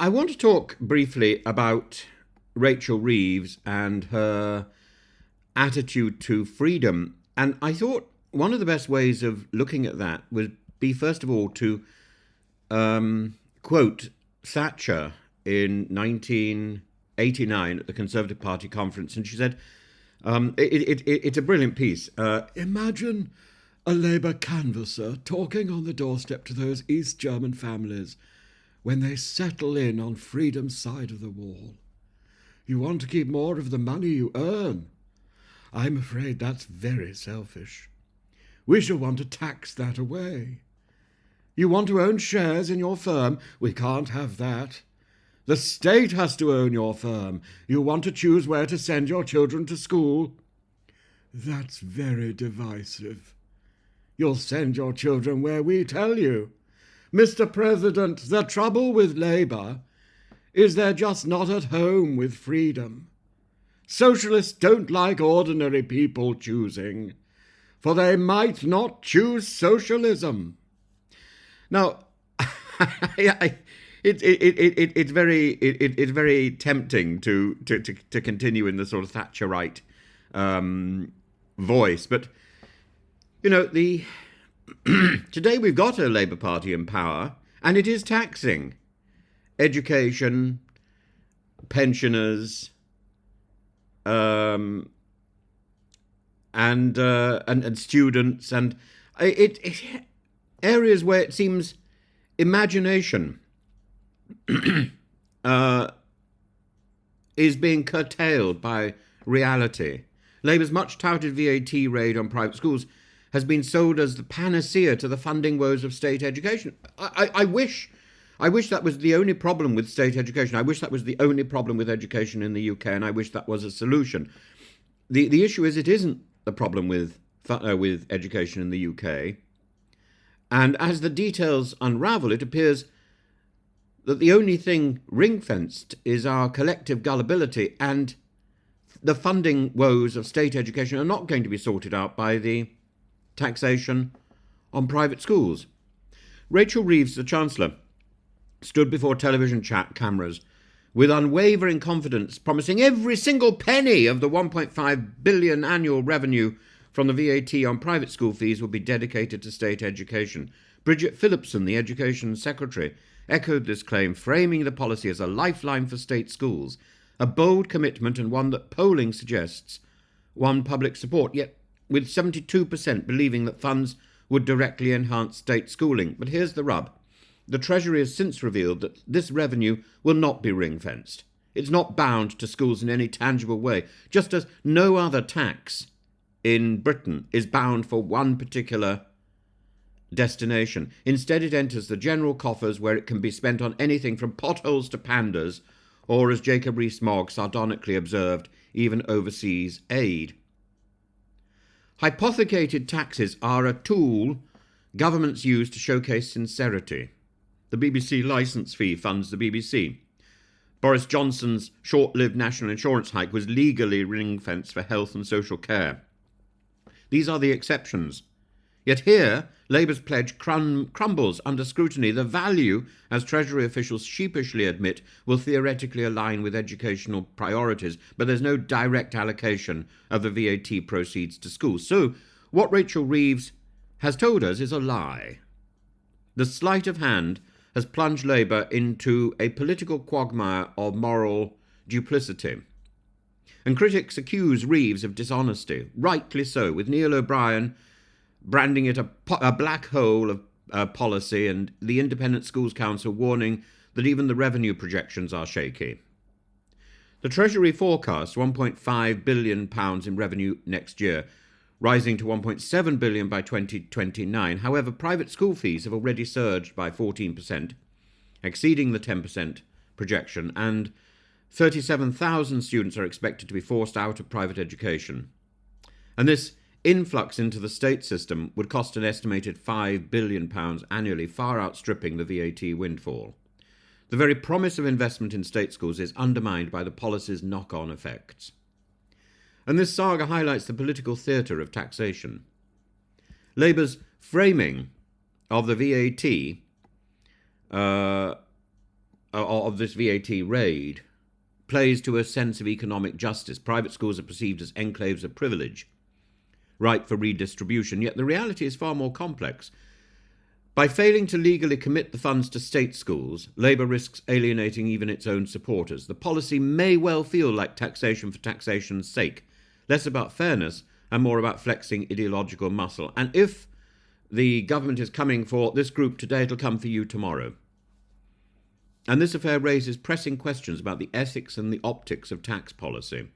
I want to talk briefly about Rachel Reeves and her attitude to freedom. And I thought one of the best ways of looking at that would be, first of all, to quote Thatcher in 1989 at the Conservative Party conference. And she said, it's a brilliant piece. Imagine a Labour canvasser talking on the doorstep to those East German families when they settle in on freedom's side of the wall. You want to keep more of the money you earn. I'm afraid that's very selfish. We shall want to tax that away. You want to own shares in your firm? We can't have that. The state has to own your firm. You want to choose where to send your children to school? That's very divisive. You'll send your children where we tell you. Mr. President, the trouble with Labour is they're just not at home with freedom. Socialists don't like ordinary people choosing, for they might not choose socialism. Now, it's very tempting to continue in the sort of Thatcherite voice, but you know today we've got a Labour Party in power, and it is taxing education, pensioners, and students, and it areas where it seems imagination is being curtailed by reality. Labour's much touted VAT raid on private schools has been sold as the panacea to the funding woes of state education. I wish that was the only problem with state education. I wish that was the only problem with education in the UK, and I wish that was a solution. The issue is it isn't the problem with education in the UK. And as the details unravel, it appears that the only thing ring-fenced is our collective gullibility, and the funding woes of state education are not going to be sorted out by the taxation on private schools. Rachel Reeves, the Chancellor, stood before television chat cameras with unwavering confidence, promising every single penny of the 1.5 billion annual revenue from the VAT on private school fees would be dedicated to state education. Bridget Phillipson, the Education Secretary, echoed this claim, framing the policy as a lifeline for state schools, a bold commitment and one that polling suggests won public support, yet with 72% believing that funds would directly enhance state schooling. But here's the rub. The Treasury has since revealed that this revenue will not be ring-fenced. It's not bound to schools in any tangible way, just as no other tax in Britain is bound for one particular destination. Instead, it enters the general coffers, where it can be spent on anything from potholes to pandas, or, as Jacob Rees-Mogg sardonically observed, even overseas aid. Hypothecated taxes are a tool governments use to showcase sincerity. The BBC licence fee funds the BBC. Boris Johnson's short-lived national insurance hike was legally ring-fenced for health and social care. These are the exceptions. Yet here, Labour's pledge crumbles under scrutiny. The value, as Treasury officials sheepishly admit, will theoretically align with educational priorities, but there's no direct allocation of the VAT proceeds to schools. So, what Rachel Reeves has told us is a lie. The sleight of hand has plunged Labour into a political quagmire of moral duplicity. And critics accuse Reeves of dishonesty, rightly so, with Neil O'Brien branding it a black hole of policy, and the Independent Schools Council warning that even the revenue projections are shaky. The Treasury forecasts £1.5 billion in revenue next year, rising to £1.7 billion by 2029. However, private school fees have already surged by 14%, exceeding the 10% projection, and 37,000 students are expected to be forced out of private education. And this influx into the state system would cost an estimated £5 billion annually, far outstripping the VAT windfall. The very promise of investment in state schools is undermined by the policy's knock-on effects. And this saga highlights the political theatre of taxation. Labour's framing of the VAT of this VAT raid plays to a sense of economic justice. Private schools are perceived as enclaves of privilege, ripe for redistribution, yet the reality is far more complex. By failing to legally commit the funds to state schools, Labour risks alienating even its own supporters. The policy may well feel like taxation for taxation's sake, less about fairness and more about flexing ideological muscle. And if the government is coming for this group today, it'll come for you tomorrow. And this affair raises pressing questions about the ethics and the optics of tax policy.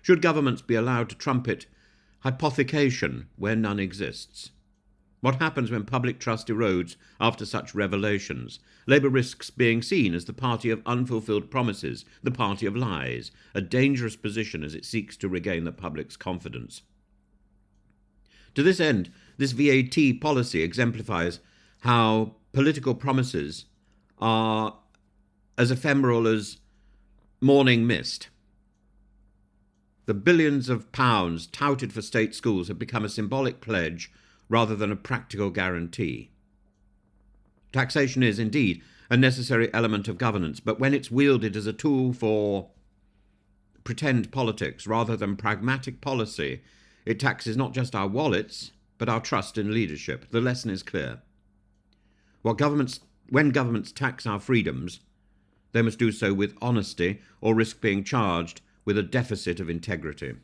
Should governments be allowed to trumpet hypothecation where none exists? What happens when public trust erodes after such revelations? Labour risks being seen as the party of unfulfilled promises, the party of lies, a dangerous position as it seeks to regain the public's confidence. To this end, this VAT policy exemplifies how political promises are as ephemeral as morning mist. The billions of pounds touted for state schools have become a symbolic pledge rather than a practical guarantee. Taxation is, indeed, a necessary element of governance, but when it's wielded as a tool for pretend politics rather than pragmatic policy, it taxes not just our wallets, but our trust in leadership. The lesson is clear. When governments tax our freedoms, they must do so with honesty or risk being charged with a deficit of integrity.